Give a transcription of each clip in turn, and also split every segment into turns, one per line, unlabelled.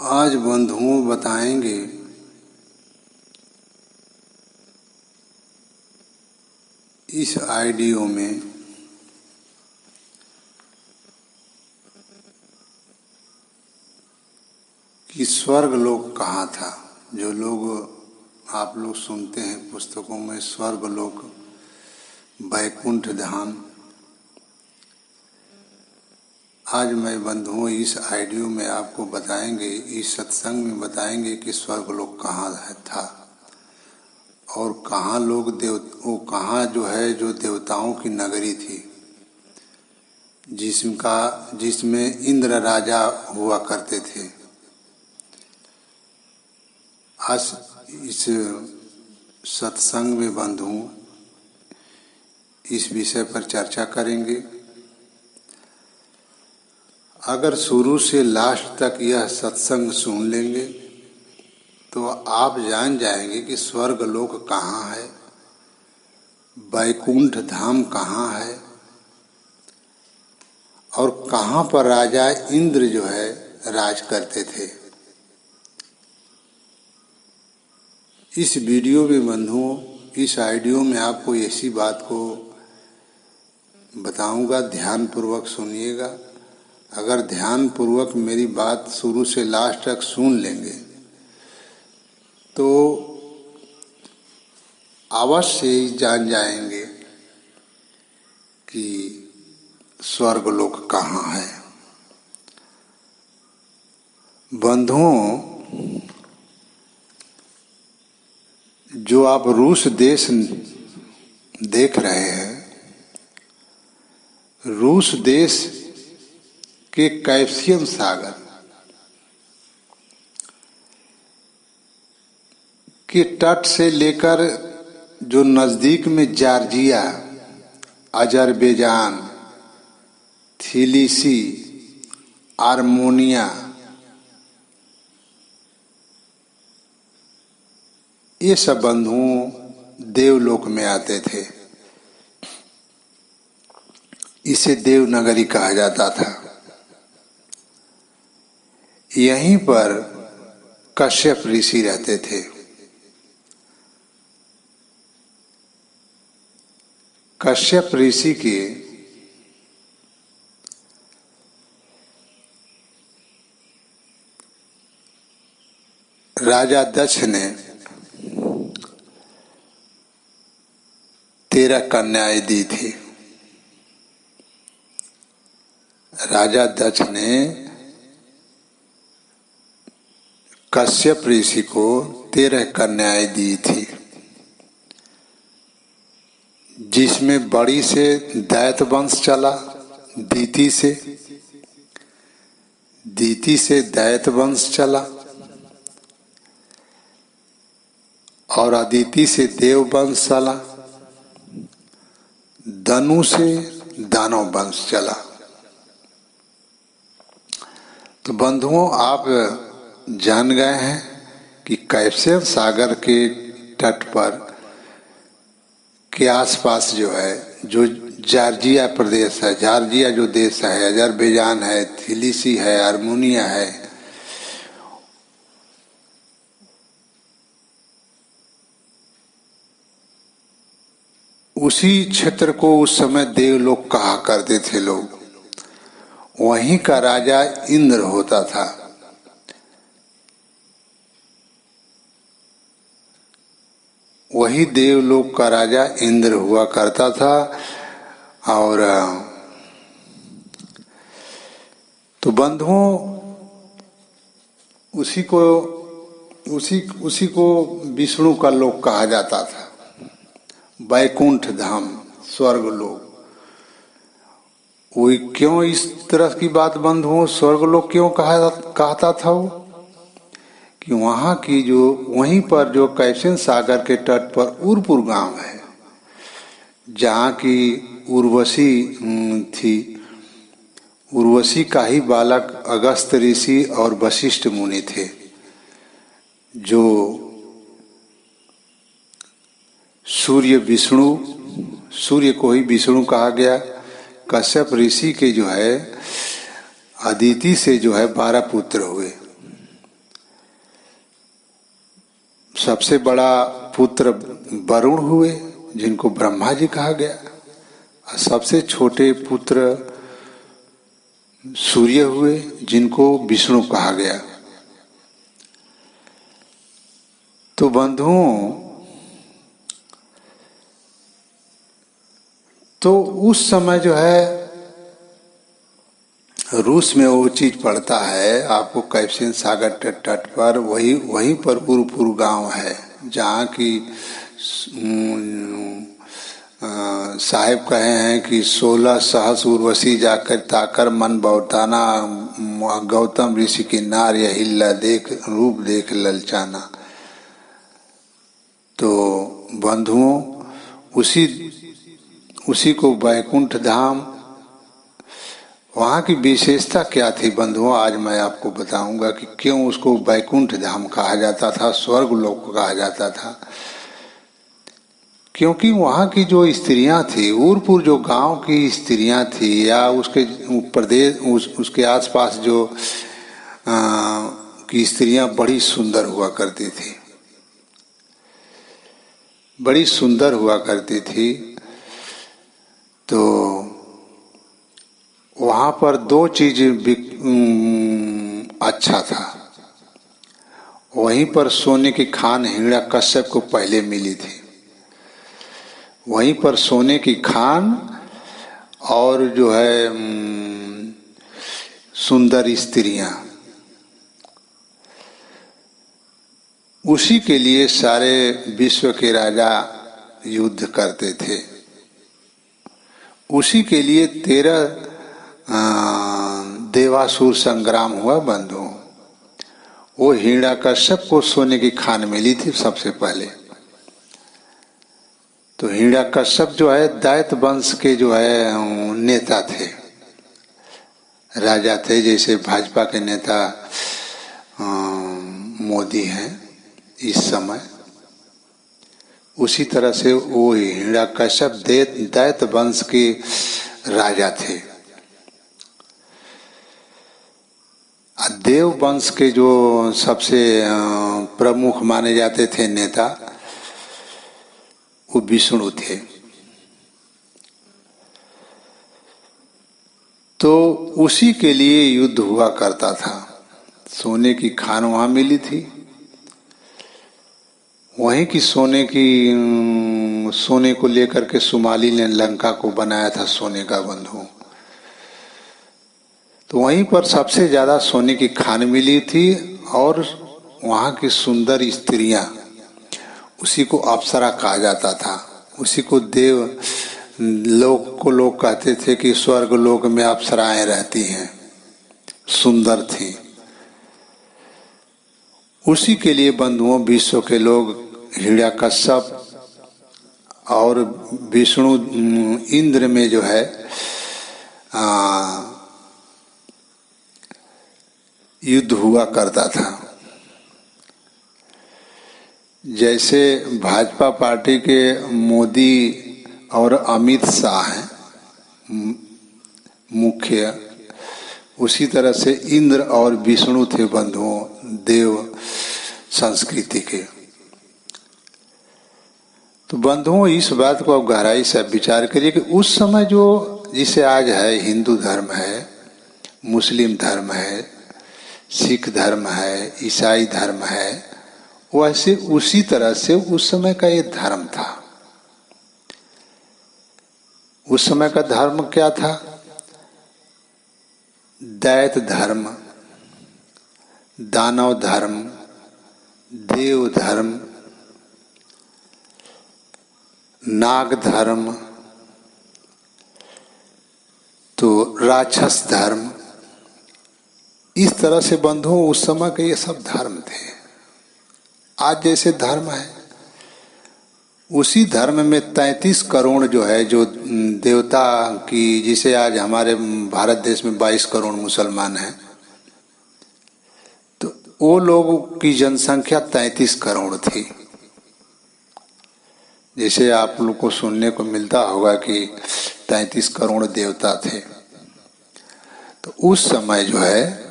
आज बंधुओं बताएंगे इस ऑडियो में कि स्वर्ग लोक कहाँ था। जो लोग आप लोग सुनते हैं पुस्तकों में स्वर्ग लोक, वैकुंठ धाम, आज मैं बंधुओं इस ऑडियो में आपको बताएंगे, इस सत्संग में बताएंगे कि स्वर्ग लोक कहाँ था और कहाँ लोग वो कहाँ जो देवताओं की नगरी थी, जिसमें इंद्र राजा हुआ करते थे। आज इस सत्संग में बंधुओं इस विषय पर चर्चा करेंगे। अगर शुरू से लास्ट तक यह सत्संग सुन लेंगे तो आप जान जाएंगे कि स्वर्ग लोक कहाँ है, वैकुंठ धाम कहाँ है और कहाँ पर राजा इंद्र राज करते थे। इस वीडियो में बंधुओं, इस ऑडियो में आपको ऐसी बात को बताऊंगा, ध्यान पूर्वक सुनिएगा। अगर ध्यान पूर्वक मेरी बात शुरू से लास्ट तक सुन लेंगे तो अवश्य ही जान जाएंगे कि स्वर्ग लोक कहाँ है। बंधुओं, जो आप रूस देश देख रहे हैं, रूस देश के कैस्पियन सागर के तट से लेकर जो नजदीक में जॉर्जिया, अजरबैजान, थिलीसी, आर्मेनिया, ये सब बंधुओं देवलोक में आते थे। इसे देवनगरी कहा जाता था। यहीं पर कश्यप ऋषि रहते थे। कश्यप ऋषि के राजा दक्ष ने 13 कन्याएं दी थी। राजा दक्ष ने कश्यप ऋषि को 13 कन्याएं दी थी, जिसमें बड़ी से दैत्य वंश चला, दीति से दैत्य वंश चला और अदिति से देव वंश चला, धनु से दानव वंश चला। तो बंधुओं, आप जान गए हैं कि कैस्पियन सागर के तट पर के आसपास जो जॉर्जिया प्रदेश है, जॉर्जिया जो देश है, अजरबैजान है, थिलीसी है, आर्मेनिया है, उसी क्षेत्र को उस समय देवलोक कहा करते थे लोग। वहीं का राजा इंद्र होता था। वही देवलोक का राजा इंद्र हुआ करता था। और तो बंधुओं, उसी को विष्णु का लोक कहा जाता था, वैकुंठ धाम, स्वर्ग लोक। वही क्यों इस तरह की बात बंधुओं, स्वर्ग लोक क्यों कहता था वो? कि वहाँ की वहीं पर जो कैस्पियन सागर के तट पर उरपुर गांव है, जहाँ की उर्वशी थी। उर्वशी का ही बालक अगस्त ऋषि और वशिष्ठ मुनि थे, जो सूर्य को ही विष्णु कहा गया। कश्यप ऋषि के अदिति से 12 पुत्र हुए। सबसे बड़ा पुत्र वरुण हुए जिनको ब्रह्मा जी कहा गया, और सबसे छोटे पुत्र सूर्य हुए जिनको विष्णु कहा गया। तो बंधुओं, तो उस समय जो है रूस में वो चीज पड़ता है आपको, कैस्पियन सागर तट पर वहीं पर उरपुर गांव है, जहाँ की साहिब कहे हैं कि 16 सहस उर्वशी जाकर ताकर मन बहुताना, गौतम ऋषि की नार हिल्ला देख रूप देख ललचाना। तो बंधुओं, उसी को वैकुंठ धाम, वहाँ की विशेषता क्या थी बंधुओं, आज मैं आपको बताऊंगा कि क्यों उसको वैकुंठ धाम कहा जाता था, स्वर्ग लोक कहा जाता था। क्योंकि वहाँ की जो स्त्रियां थी, उरपुर जो गांव की स्त्रियां थी, या उसके प्रदेश उसके आसपास जो की स्त्रियां बड़ी सुंदर हुआ करती थी, बड़ी सुंदर हुआ करती थी। तो वहाँ पर दो चीज अच्छा था। वहीं पर सोने की खान हिरण्यकश्यप को पहले मिली थी, वहीं पर सोने की खान और जो है सुंदर स्त्रियां, उसी के लिए सारे विश्व के राजा युद्ध करते थे। उसी के लिए 13 देवासुर संग्राम हुआ बंधु। वो हिरण्यकश्यप को सोने की खान मिली थी सबसे पहले। तो हिरण्यकश्यप जो है दैत्य वंश के जो है नेता थे, राजा थे, जैसे भाजपा के नेता मोदी हैं इस समय, उसी तरह से वो हिरण्यकश्यप दैत्य वंश के राजा थे। देव वंश के जो सबसे प्रमुख माने जाते थे नेता, वो विष्णु थे। तो उसी के लिए युद्ध हुआ करता था। सोने की खान वहां मिली थी, वहीं की सोने को लेकर के सुमाली ने लंका को बनाया था सोने का बंधु। तो वहीं पर सबसे ज्यादा सोने की खान मिली थी, और वहां की सुंदर स्त्रियां, उसी को अप्सरा कहा जाता था। उसी को देव लोक को लोग कहते थे कि स्वर्ग लोक में अप्सराएं रहती हैं, सुंदर थी। उसी के लिए बंधुओं विश्व के लोग हिरण्यकश्यप और विष्णु इंद्र में जो है युद्ध हुआ करता था। जैसे भाजपा पार्टी के मोदी और अमित शाह हैं मुख्य, उसी तरह से इंद्र और विष्णु थे बंधुओं देव संस्कृति के। तो बंधुओं, इस बात को आप गहराई से विचार करिए कि उस समय जो, जिसे आज है हिंदू धर्म है, मुस्लिम धर्म है, सिख धर्म है, ईसाई धर्म है, वैसे उसी तरह से उस समय का ये धर्म था। उस समय का धर्म क्या था? दैत्य धर्म, दानव धर्म, देव धर्म, नाग धर्म, तो राक्षस धर्म, इस तरह से बंधुओं उस समय के ये सब धर्म थे। आज जैसे धर्म है, उसी धर्म में 33 करोड़ जो है, जो देवता की, जिसे आज हमारे भारत देश में 22 करोड़ मुसलमान हैं, तो वो लोगों की जनसंख्या 33 करोड़ थी। जैसे आप लोग को सुनने को मिलता होगा कि 33 करोड़ देवता थे। तो उस समय जो है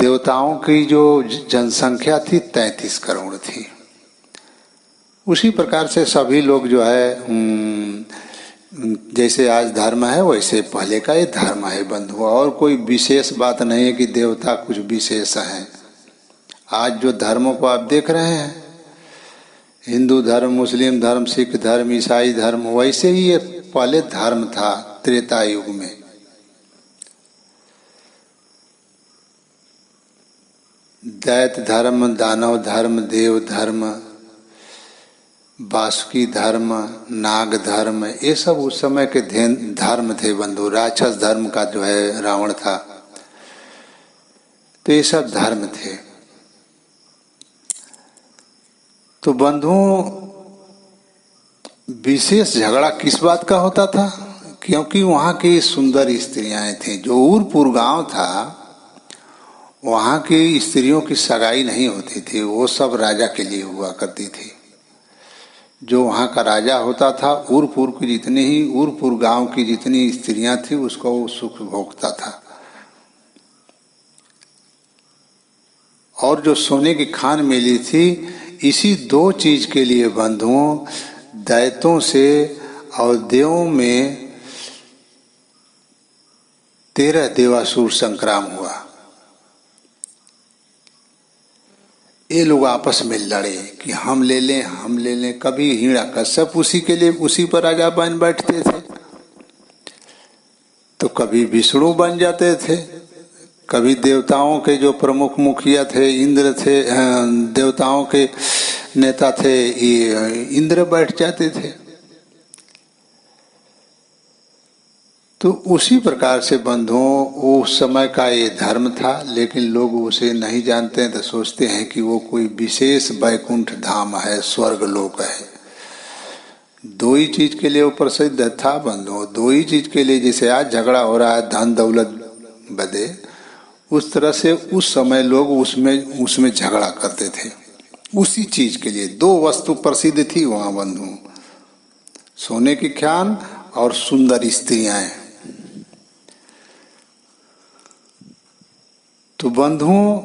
देवताओं की जो जनसंख्या थी 33 करोड़ थी। उसी प्रकार से सभी लोग जो है जैसे आज धर्म है वैसे पहले का ही धर्म है बंधु, और कोई विशेष बात नहीं है कि देवता कुछ विशेष है। आज जो धर्मों को आप देख रहे हैं, हिंदू धर्म, मुस्लिम धर्म, सिख धर्म, ईसाई धर्म, वैसे ही ये पहले धर्म था त्रेता युग में। दैत्य धर्म, दानव धर्म, देव धर्म, वासुकी धर्म, नाग धर्म, ये सब उस समय के धर्म थे बंधु। राक्षस धर्म का जो है रावण था, तो ये सब धर्म थे। तो बंधुओं, विशेष झगड़ा किस बात का होता था? क्योंकि वहां की सुंदर स्त्रियां थीं। जो उरपुर गांव था वहां की स्त्रियों की सगाई नहीं होती थी, वो सब राजा के लिए हुआ करती थी। जो वहां का राजा होता था, उरपुर की जितनी ही उरपुर गांव की जितनी स्त्रियां थी उसको वो सुख भोगता था। और जो सोने की खान मिली थी, इसी दो चीज के लिए बंधुओं दैत्यों से और देवों में 13 देवासुर संग्राम हुआ। ये लोग आपस में लड़े कि हम ले लें, हम ले लें। कभी हिरण्यकश्यप उसी के लिए उसी पर राजा बन बैठते थे, तो कभी विष्णु बन जाते थे, कभी देवताओं के जो प्रमुख मुखिया थे इंद्र थे, देवताओं के नेता थे इंद्र बैठ जाते थे। तो उसी प्रकार से बंधुओं उस समय का ये धर्म था, लेकिन लोग उसे नहीं जानते हैं, तो सोचते हैं कि वो कोई विशेष वैकुंठ धाम है, स्वर्ग लोक है। दो ही चीज के लिए वो प्रसिद्ध था बंधुओं, दो ही चीज के लिए। जैसे आज झगड़ा हो रहा है धन दौलत बदे, उस तरह से उस समय लोग उसमें झगड़ा करते थे उसी चीज के लिए। दो वस्तु प्रसिद्ध थी वहां बंधु, सोने की खान और सुंदर स्त्रियां। तो बंधुओं,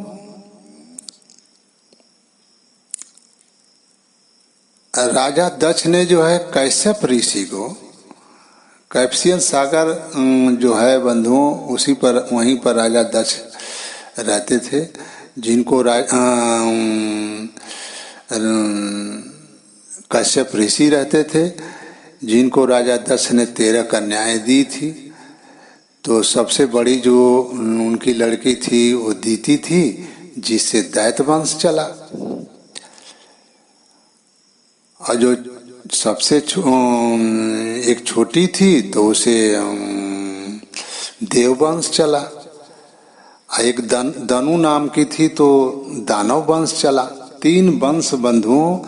राजा दक्ष ने जो है कश्यप ऋषि को, कैप्सियन सागर जो है बंधुओं उसी पर, वहीं पर राजा दक्ष रहते थे, जिनको कश्यप ऋषि रहते थे, जिनको राजा दक्ष ने 13 कन्याएं दी थी। तो सबसे बड़ी जो उनकी लड़की थी वो दीति थी, जिससे दैत्य वंश चला। और जो सबसे एक छोटी थी तो उसे देववंश चला। एक दनु नाम की थी तो दानव वंश चला। 3 वंश बंधुओं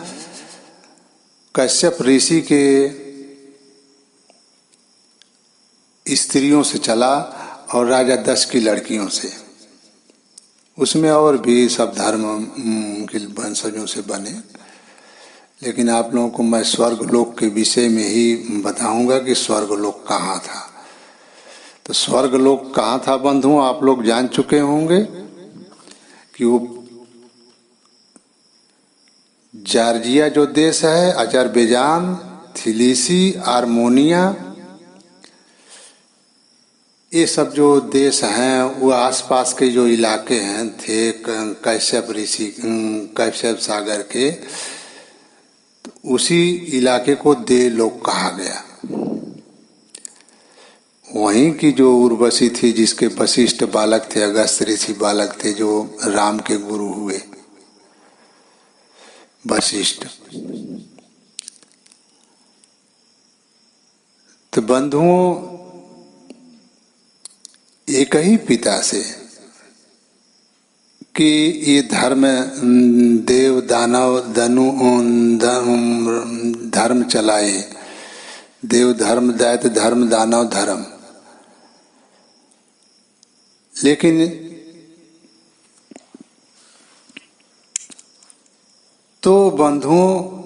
कश्यप ऋषि के स्त्रियों से चला और राजा दक्ष की लड़कियों से। उसमें और भी सब धर्म के वंशजों से बने, लेकिन आप लोगों को मैं स्वर्गलोक के विषय में ही बताऊंगा कि स्वर्गलोक कहाँ था। तो स्वर्गलोक कहाँ था बंधुओं, आप लोग जान चुके होंगे कि वो जॉर्जिया जो देश है, अजरबैजान, थिलीसी, आर्मेनिया, ये सब जो देश हैं वो आसपास के जो इलाके हैं थे कश्यप ऋषि, कश्यप सागर के, तो उसी इलाके को देवलोक कहा गया। वहीं की जो उर्वशी थी, जिसके वशिष्ठ बालक थे, अगस्त ऋषि बालक थे, जो राम के गुरु हुए वशिष्ठ। तो बंधुओं, एक ही पिता से कि ये धर्म देव दानव दनु धर्म चलाए, देव धर्म, दैत्य धर्म, दानव धर्म। लेकिन तो बंधुओं,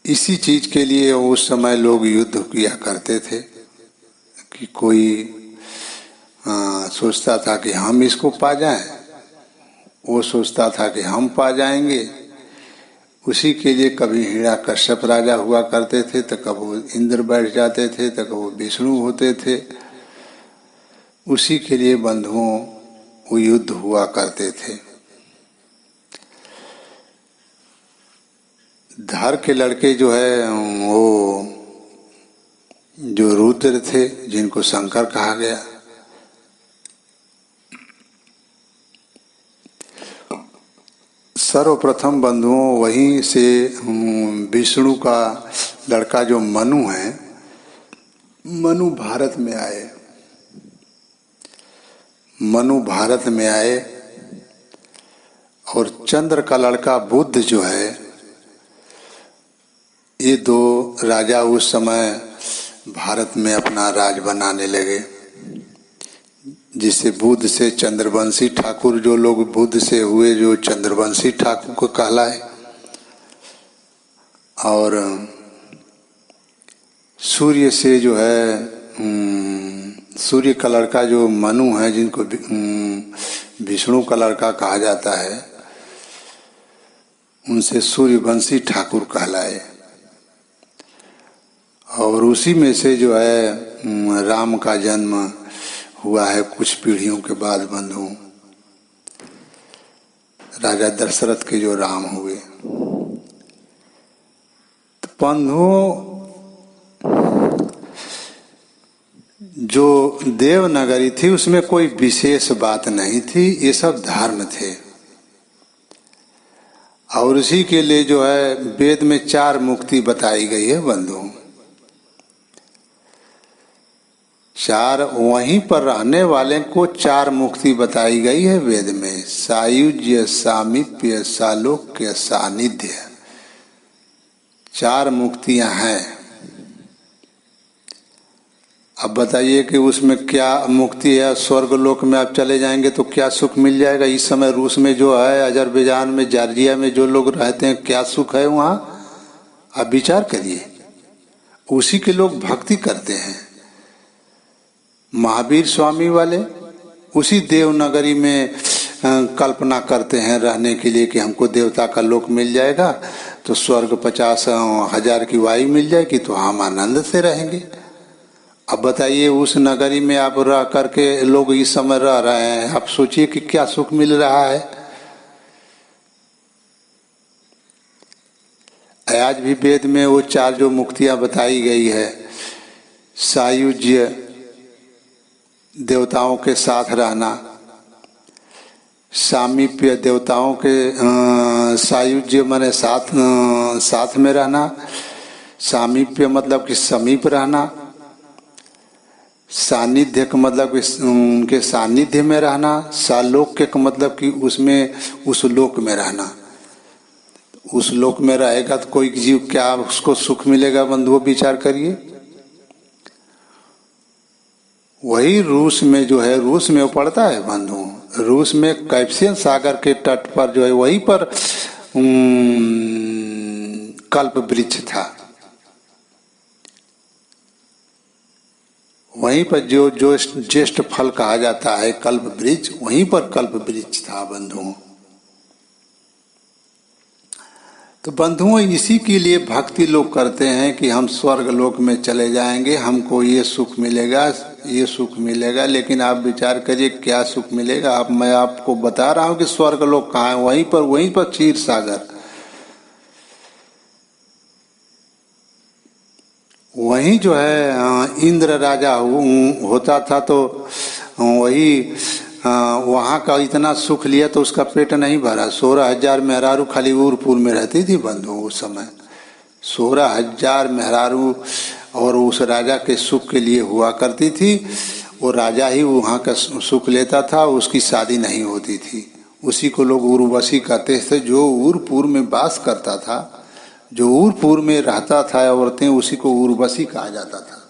इसी चीज के लिए उस समय लोग युद्ध किया करते थे। कि कोई सोचता था कि हम इसको पा जाएं, वो सोचता था कि हम पा जाएंगे। उसी के लिए कभी हिरण्यकश्यप राजा हुआ करते थे, तो कभी इंद्र बैठ जाते थे, तो कभी विष्णु होते थे। उसी के लिए बंधुओं वो युद्ध हुआ करते थे। धर के लड़के जो है वो जो रुद्र थे, जिनको शंकर कहा गया, सर्वप्रथम बंधुओं वहीं से विष्णु का लड़का जो मनु है, मनु भारत में आए। मनु भारत में आए और चंद्र का लड़का बुद्ध जो है, ये दो राजा उस समय भारत में अपना राज बनाने लगे, जिससे बुद्ध से चंद्रवंशी ठाकुर, जो लोग बुद्ध से हुए जो चंद्रवंशी ठाकुर को कहलाए। और सूर्य से जो है सूर्य का लड़का जो मनु है, जिनको विष्णु का लड़का कहा जाता है, उनसे सूर्यवंशी ठाकुर कहलाए। और उसी में से जो है राम का जन्म हुआ है कुछ पीढ़ियों के बाद बंधु, राजा दशरथ के जो राम हुए। तो बंधुओं, जो देवनगरी थी उसमें कोई विशेष बात नहीं थी, ये सब धर्म थे। और इसी के लिए जो है वेद में 4 मुक्ति बताई गई है बंधु। 4 वहीं पर रहने वाले को 4 मुक्ति बताई गई है वेद में। सायुज्य, सामीप्य, सालोक्य, सानिध्य, 4 मुक्तियां हैं। अब बताइए कि उसमें क्या मुक्ति है। स्वर्ग लोक में आप चले जाएंगे तो क्या सुख मिल जाएगा। इस समय रूस में जो है, अजरबैजान में, जॉर्जिया में जो लोग रहते हैं, क्या सुख है वहाँ, आप विचार करिए। उसी के लोग भक्ति करते हैं। महावीर स्वामी वाले उसी देवनगरी में कल्पना करते हैं रहने के लिए कि हमको देवता का लोक मिल जाएगा तो स्वर्ग 50,000 की वायु मिल जाएगी तो हम आनंद से रहेंगे। अब बताइए उस नगरी में आप रह करके लोग इस समय रह रहे हैं, आप सोचिए कि क्या सुख मिल रहा है। आज भी वेद में वो 4 जो मुक्तियां बताई गई है, सायुज्य, देवताओं के साथ रहना, सामीप्य, देवताओं के सायुज्य माने साथ में रहना, सामीप्य मतलब कि समीप रहना, सानिध्य का मतलब कि उनके सानिध्य में रहना, सालोक्य का मतलब कि उसमें उस लोक में रहना। उस लोक में रहेगा तो कोई जीव क्या उसको सुख मिलेगा बंधुओं, विचार करिए। वही रूस में जो है, रूस में वो पड़ता है बंधु, रूस में कैस्पियन सागर के तट पर जो है वहीं पर कल्प वृक्ष था। वहीं पर जो ज्येष्ठ फल कहा जाता है कल्प वृक्ष, वहीं पर कल्प वृक्ष था बंधुओं। तो बंधुओं, इसी के लिए भक्ति लोग करते हैं कि हम स्वर्ग लोक में चले जाएंगे, हमको ये सुख मिलेगा, ये सुख मिलेगा। लेकिन आप विचार करिए क्या सुख मिलेगा। मैं आपको बता रहा हूं कि स्वर्ग लोक कहाँ है, वहीं पर क्षीर सागर, वहीं जो है इंद्र राजा होता था। तो वही वहाँ का इतना सुख लिया तो उसका पेट नहीं भरा। 16,000 मेहरारू खाली उरपुर में रहती थी बंधु उस समय। 16,000 मेहरारू और उस राजा के सुख के लिए हुआ करती थी। वो राजा ही वहाँ का सुख लेता था, उसकी शादी नहीं होती थी। उसी को लोग उर्वशी कहते थे। जो उरपुर में वास करता था, जो उरपुर में रहता था औरतें, उसी को उर्वशी कहा जाता था।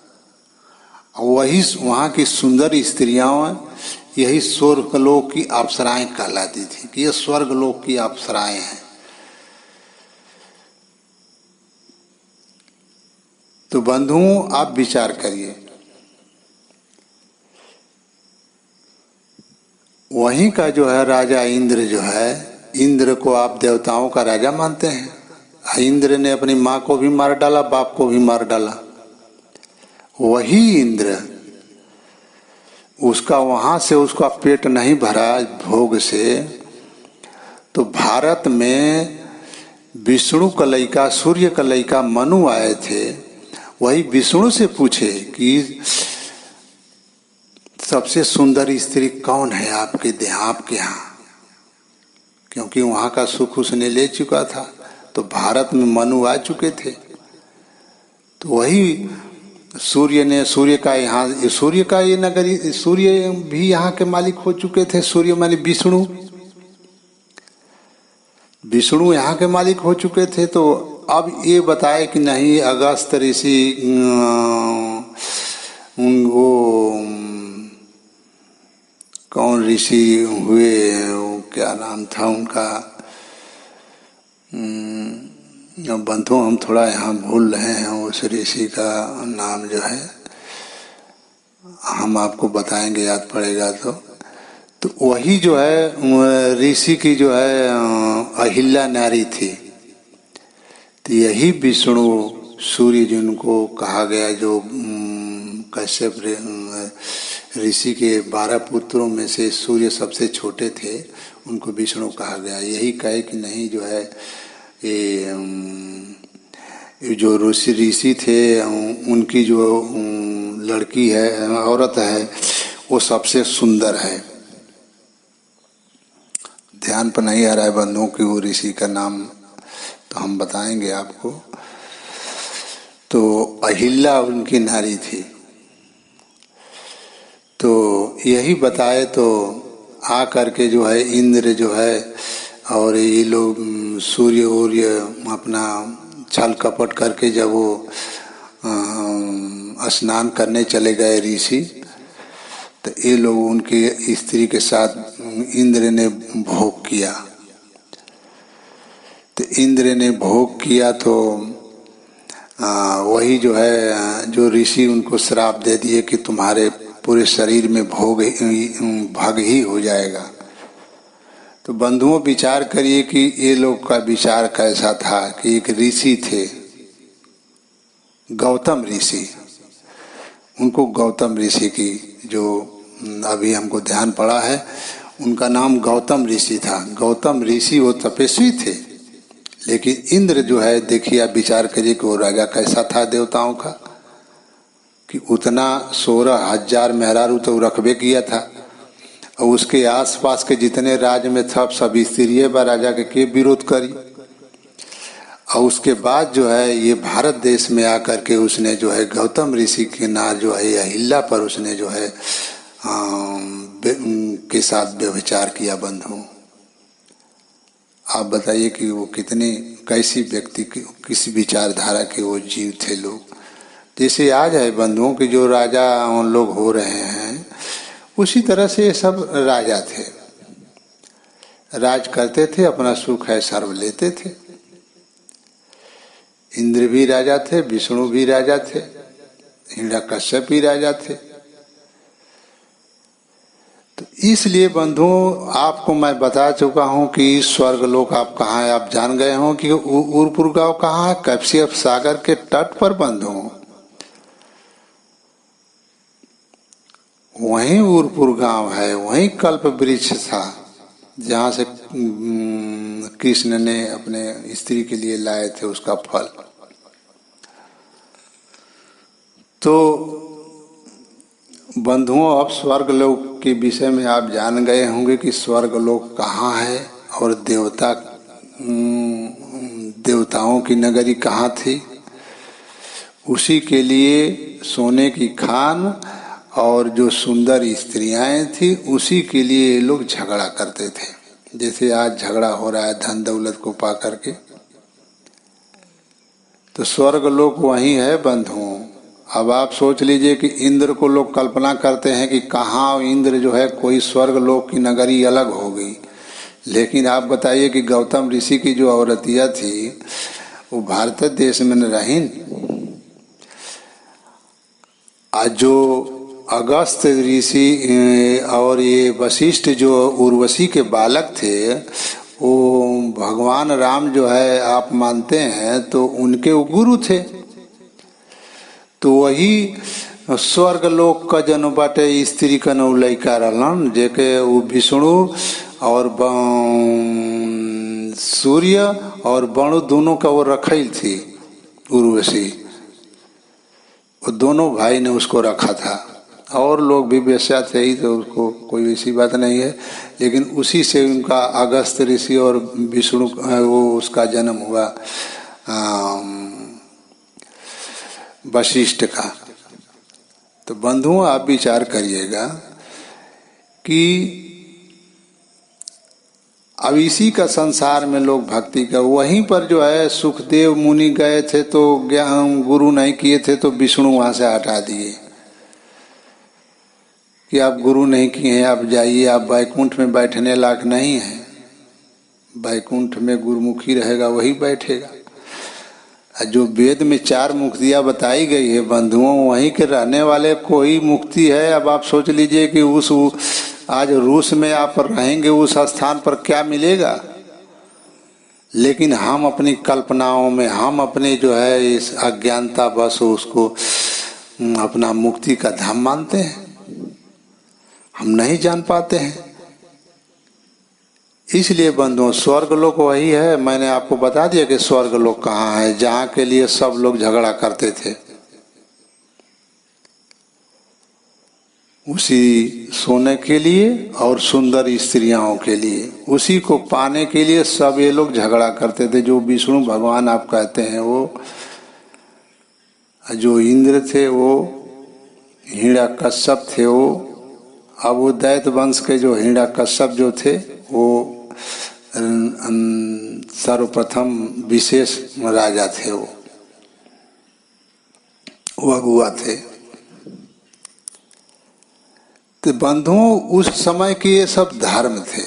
वही वहाँ की सुंदर स्त्रियां यही स्वर्गलोक की अप्सराएं कहलाती थी कि ये स्वर्गलोक की अप्सराएं हैं। तो बंधुओं, आप विचार करिए वहीं का जो है राजा इंद्र जो है, इंद्र को आप देवताओं का राजा मानते हैं। इंद्र ने अपनी माँ को भी मार डाला, बाप को भी मार डाला। वही इंद्र, उसका वहां से उसका पेट नहीं भरा भोग से, तो भारत में विष्णु का लड़का, सूर्य का लड़का मनु आए थे। वही विष्णु से पूछे कि सबसे सुंदर स्त्री कौन है आपके यहाँ, क्योंकि वहां का सुख उसने ले चुका था। तो भारत में मनु आ चुके थे। तो वही सूर्य ने, सूर्य का ये नगरी, सूर्य भी यहाँ के मालिक हो चुके थे। सूर्य माने विष्णु, विष्णु यहाँ के मालिक हो चुके थे। तो अब ये बताए कि नहीं, अगस्त ऋषि वो कौन ऋषि हुए, वो क्या नाम था उनका, बंधु हम थोड़ा यहाँ भूल रहे हैं उस ऋषि का नाम जो है, हम आपको बताएंगे, याद पड़ेगा तो वही जो है ऋषि की जो है अहिल्या नारी थी। तो यही विष्णु सूर्य जिनको कहा गया, जो कश्यप ऋषि के 12 पुत्रों में से सूर्य सबसे छोटे थे, उनको विष्णु कहा गया। यही कहे कि नहीं जो है ये जो ऋषि थे उनकी जो लड़की है, औरत है, वो सबसे सुंदर है। ध्यान पर नहीं आ रहा है बंधुओं की वो ऋषि का नाम, तो हम बताएंगे आपको। तो अहिल्या उनकी नारी थी। तो यही बताए तो आ करके जो है इंद्र जो है, और ये लोग सूर्य अपना छल कपट करके जब वो स्नान करने चले गए ऋषि, तो ये लोग उनकी स्त्री के साथ इंद्र ने भोग किया। तो इंद्र ने भोग किया तो वही जो है, जो ऋषि उनको श्राप दे दिए कि तुम्हारे पूरे शरीर में भग ही हो जाएगा। तो बंधुओं विचार करिए कि ये लोग का विचार कैसा था कि एक ऋषि थे, गौतम ऋषि, उनको गौतम ऋषि की जो अभी हमको ध्यान पड़ा है, उनका नाम गौतम ऋषि था। गौतम ऋषि वो तपस्वी थे, लेकिन इंद्र जो है, देखिए आप विचार करिए कि वो राजा कैसा था देवताओं का, कि उतना 16,000 मेहरारू तो रखबे किया था, और उसके आसपास के जितने राज्य में था सब स्त्रीय बा, राजा के विरोध करी। और उसके बाद जो है ये भारत देश में आकर के उसने जो है गौतम ऋषि के नाम जो है अहिल्या पर उसने जो है के साथ व्यभिचार किया। बंधु आप बताइए कि वो कितने, कैसी व्यक्ति, किस विचारधारा के वो जीव थे लोग। जैसे आज है बंधुओं के जो राजा उन लोग हो रहे हैं, उसी तरह से ये सब राजा थे, राज करते थे, अपना सुख है सर्व लेते थे। इंद्र भी राजा थे, विष्णु भी राजा थे, हिरण्यकश्यप भी राजा थे। तो इसलिए बंधुओं आपको मैं बता चुका हूं कि स्वर्ग लोक आप कहाँ है, आप जान गए हो कि उरपुर गांव कहाँ है, कैस्पियन सागर के तट पर बंधुओं, वहीं उरपुर गांव है, वहीं कल्प वृक्ष था जहां से कृष्ण ने अपने स्त्री के लिए लाए थे उसका फल। तो बंधुओं अब स्वर्ग लोक के विषय में आप जान गए होंगे कि स्वर्ग लोक कहाँ है और देवताओं की नगरी कहाँ थी। उसी के लिए सोने की खान और जो सुंदर स्त्रियां थी, उसी के लिए ये लोग झगड़ा करते थे। जैसे आज झगड़ा हो रहा है धन दौलत को पा करके, तो स्वर्ग लोक वही है बंधुओं। अब आप सोच लीजिए कि इंद्र को लोग कल्पना करते हैं कि कहाँ इंद्र जो है कोई स्वर्ग लोक की नगरी अलग हो गई, लेकिन आप बताइए कि गौतम ऋषि की जो औरतिया थी वो भारत देश में न रही। आज जो अगस्त ऋषि और ये वशिष्ठ जो उर्वशी के बालक थे, वो भगवान राम जो है आप मानते हैं तो उनके वो गुरु थे। तो वही स्वर्ग लोक का जन बाटे स्त्री का नौ लैका रहलन, जेके वो विष्णु और सूर्य और वणु दोनों का वो रखैल थी उर्वशी। वो दोनों भाई ने उसको रखा था, और लोग भी बेश्या थे ही, तो उसको कोई ऐसी बात नहीं है। लेकिन उसी से उनका अगस्त ऋषि और विष्णु वो उसका जन्म हुआ वशिष्ठ का। तो बंधुओं आप विचार करिएगा कि अब इसी का संसार में लोग भक्ति का, वहीं पर जो है सुखदेव मुनि गए थे तो ज्ञान गुरु नहीं किए थे तो विष्णु वहां से हटा दिए कि आप गुरु नहीं किए हैं, आप जाइए, आप वैकुंठ में बैठने लायक नहीं है। वैकुंठ में गुरुमुखी रहेगा वही बैठेगा। जो वेद में 4 मुक्तियां बताई गई है बंधुओं, वहीं के रहने वाले को ही मुक्ति है। अब आप सोच लीजिए कि उस आज रूस में आप रहेंगे, उस स्थान पर क्या मिलेगा। लेकिन हम अपनी कल्पनाओं में, हम अपने जो है इस अज्ञानता बस उसको अपना मुक्ति का धाम मानते हैं, हम नहीं जान पाते हैं। इसलिए बंधुओं स्वर्ग लोक वही है। मैंने आपको बता दिया कि स्वर्ग लोक कहाँ है, जहाँ के लिए सब लोग झगड़ा करते थे। उसी सोने के लिए और सुंदर स्त्रियों के लिए, उसी को पाने के लिए सब ये लोग झगड़ा करते थे। जो विष्णु भगवान आप कहते हैं, वो जो इंद्र थे वो हिरण्यकश्यप थे। वो अब वो दैत्य वंश के जो हिरण्यकश्यप जो थे वो सर्वप्रथम विशेष राजा थे, वो अगुआ थे। तो बंधुओं उस समय के ये सब धर्म थे।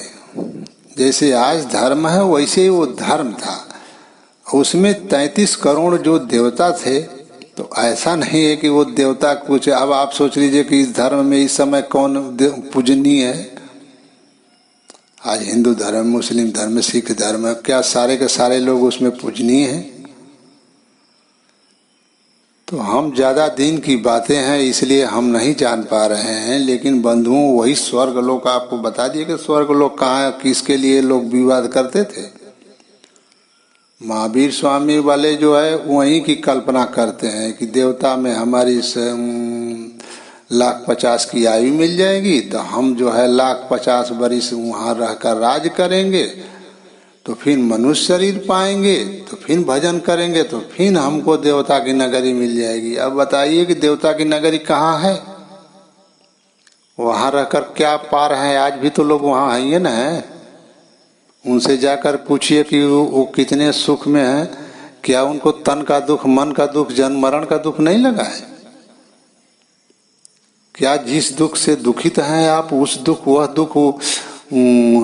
जैसे आज धर्म है वैसे ही वो धर्म था। उसमें 33 करोड़ जो देवता थे, तो ऐसा नहीं है कि वो देवता कुछ। अब आप सोच लीजिए कि इस धर्म में इस समय कौन पूजनीय है। आज हिंदू धर्म, मुस्लिम धर्म, सिख धर्म, क्या सारे के सारे लोग उसमें पूजनीय हैं। तो हम ज्यादा दिन की बातें हैं इसलिए हम नहीं जान पा रहे हैं। लेकिन बंधुओं वही स्वर्ग लोक आपको बता दिए कि स्वर्ग लोक कहाँ, किसके लिए लोग विवाद करते थे। महावीर स्वामी वाले जो है वहीं की कल्पना करते हैं कि देवता में हमारी 1,50,000 की आयु मिल जाएगी तो हम जो है 1,50,000 वर्ष वहाँ रहकर राज करेंगे, तो फिर मनुष्य शरीर पाएंगे, तो फिर भजन करेंगे, तो फिर हमको देवता की नगरी मिल जाएगी। अब बताइए कि देवता की नगरी कहाँ है, वहाँ रहकर क्या पा रहे हैं। आज भी तो लोग वहाँ हैं ना, है। उनसे जाकर पूछिए कि वो कितने सुख में है। क्या उनको तन का दुख, मन का दुख, जन्म मरण का दुख नहीं लगा है? क्या जिस दुख से दुखित हैं आप, उस दुख, वह दुख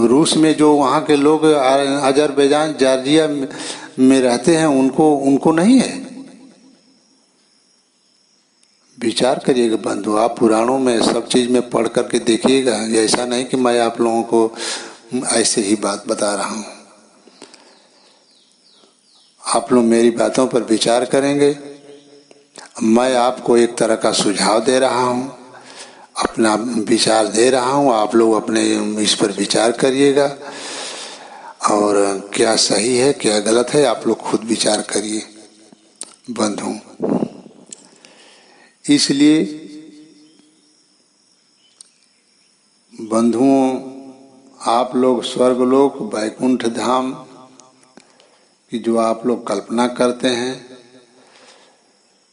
रूस में जो वहाँ के लोग अजरबैजान जॉर्जिया में रहते हैं उनको नहीं है? विचार करिएगा बंधु, आप पुराणों में सब चीज में पढ़ करके देखिएगा। ऐसा नहीं कि मैं आप लोगों को ऐसे ही बात बता रहा हूँ। आप लोग मेरी बातों पर विचार करेंगे। मैं आपको एक तरह का सुझाव दे रहा हूँ, अपना विचार दे रहा हूँ। आप लोग अपने इस पर विचार करिएगा और क्या सही है क्या गलत है आप लोग खुद विचार करिए बंधु। इसलिए बंधुओं आप लोग स्वर्गलोक, वैकुंठ धाम की जो आप लोग कल्पना करते हैं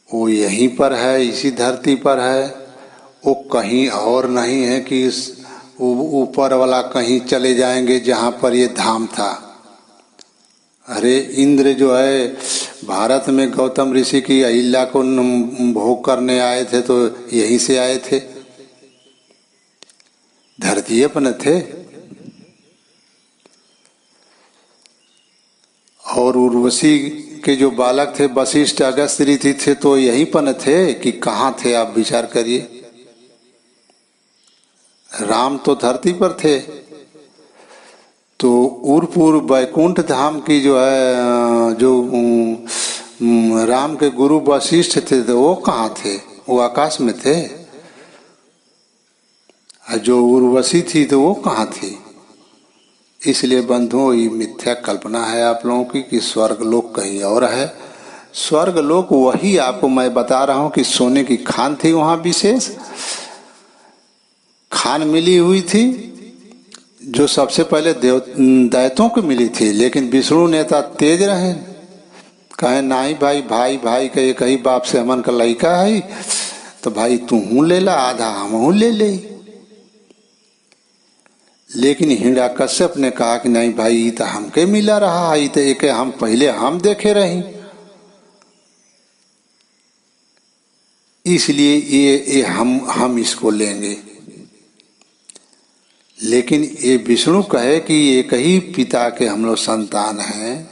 वो यहीं पर है, इसी धरती पर है। वो कहीं और नहीं है कि ऊपर वाला कहीं चले जाएंगे जहाँ पर ये धाम था। अरे इंद्र जो है भारत में गौतम ऋषि की अहिल्या को भोग करने आए थे तो यहीं से आए थे, धरती अपने थे। और उर्वशी के जो बालक थे वशिष्ठ अगस्त ऋषि थे तो यहीं पर थे कि कहाँ थे, आप विचार करिए। राम तो धरती पर थे, तो उरपुर वैकुंठ धाम की जो है जो राम के गुरु वशिष्ठ थे, तो वो कहाँ थे? वो आकाश में थे। और जो उर्वशी थी तो वो कहाँ थी? इसलिए बंधुओं, ये मिथ्या कल्पना है आप लोगों की कि स्वर्ग लोक कहीं और है। स्वर्ग लोक वही आपको मैं बता रहा हूं कि सोने की खान थी, वहां विशेष खान मिली हुई थी, जो सबसे पहले दैत्यों को मिली थी। लेकिन विष्णु नेता तेज रहे, कहे नहीं भाई, भाई भाई के एक ही बाप से हमन का लड़का है, तो भाई तू हूं ले ला, आधा हम हूं ले ले। लेकिन हिरण्यकश्यप ने कहा कि नहीं भाई, ये तो हमके मिला रहा है, तो एक हम पहले हम देखे रही, इसलिए ये हम इसको लेंगे। लेकिन ये विष्णु कहे कि एक ही पिता के हम लोग संतान हैं,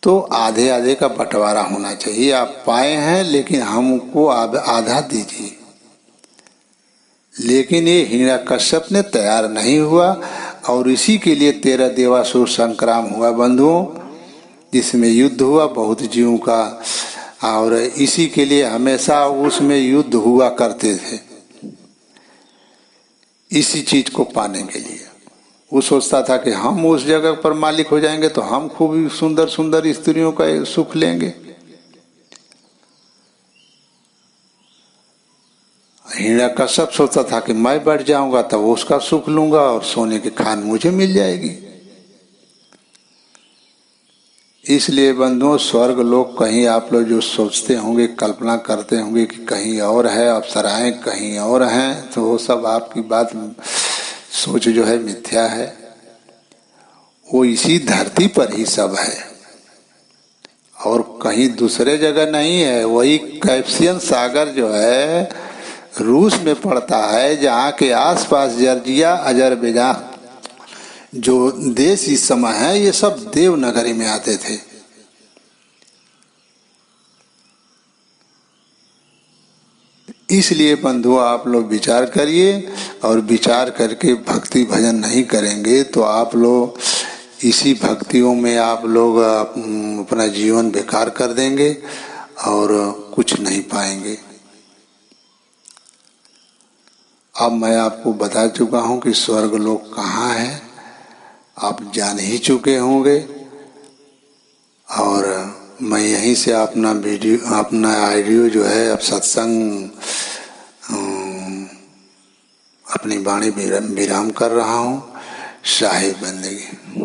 तो आधे आधे का बंटवारा होना चाहिए। आप पाए हैं लेकिन हमको आधा दीजिए। लेकिन ये हिरण्यकश्यप ने तैयार नहीं हुआ, और इसी के लिए 13 देवासुर संग्राम हुआ बंधुओं, जिसमें युद्ध हुआ बहुत जीवों का। और इसी के लिए हमेशा उसमें युद्ध हुआ करते थे, इसी चीज को पाने के लिए। वो सोचता था कि हम उस जगह पर मालिक हो जाएंगे तो हम खूब सुंदर सुंदर स्त्रियों का सुख लेंगे। हिरण्यकश्यप सोचता था कि मैं बैठ जाऊंगा तब उसका सुख लूंगा और सोने की खान मुझे मिल जाएगी। इसलिए बंधुओं, स्वर्ग लोग कहीं आप लोग जो सोचते होंगे, कल्पना करते होंगे कि कहीं और है, अप्सराएं कहीं और हैं, तो वो सब आपकी बात सोच जो है मिथ्या है। वो इसी धरती पर ही सब है और कहीं दूसरे जगह नहीं है। वही कैस्पियन सागर जो है रूस में पड़ता है, जहाँ के आसपास जर्जिया, अजरबैजान जो देश इस समय है, ये सब देवनगरी में आते थे। इसलिए बंधुओं, आप लोग विचार करिए, और विचार करके भक्ति भजन नहीं करेंगे तो आप लोग इसी भक्तियों में आप लोग अपना जीवन बेकार कर देंगे और कुछ नहीं पाएंगे। अब मैं आपको बता चुका हूं कि स्वर्ग लोक कहाँ है, आप जान ही चुके होंगे। और मैं यहीं से अपना ऑडियो जो है, अब सत्संग अपनी वाणी विराम कर रहा हूँ। साहिब बंदगी।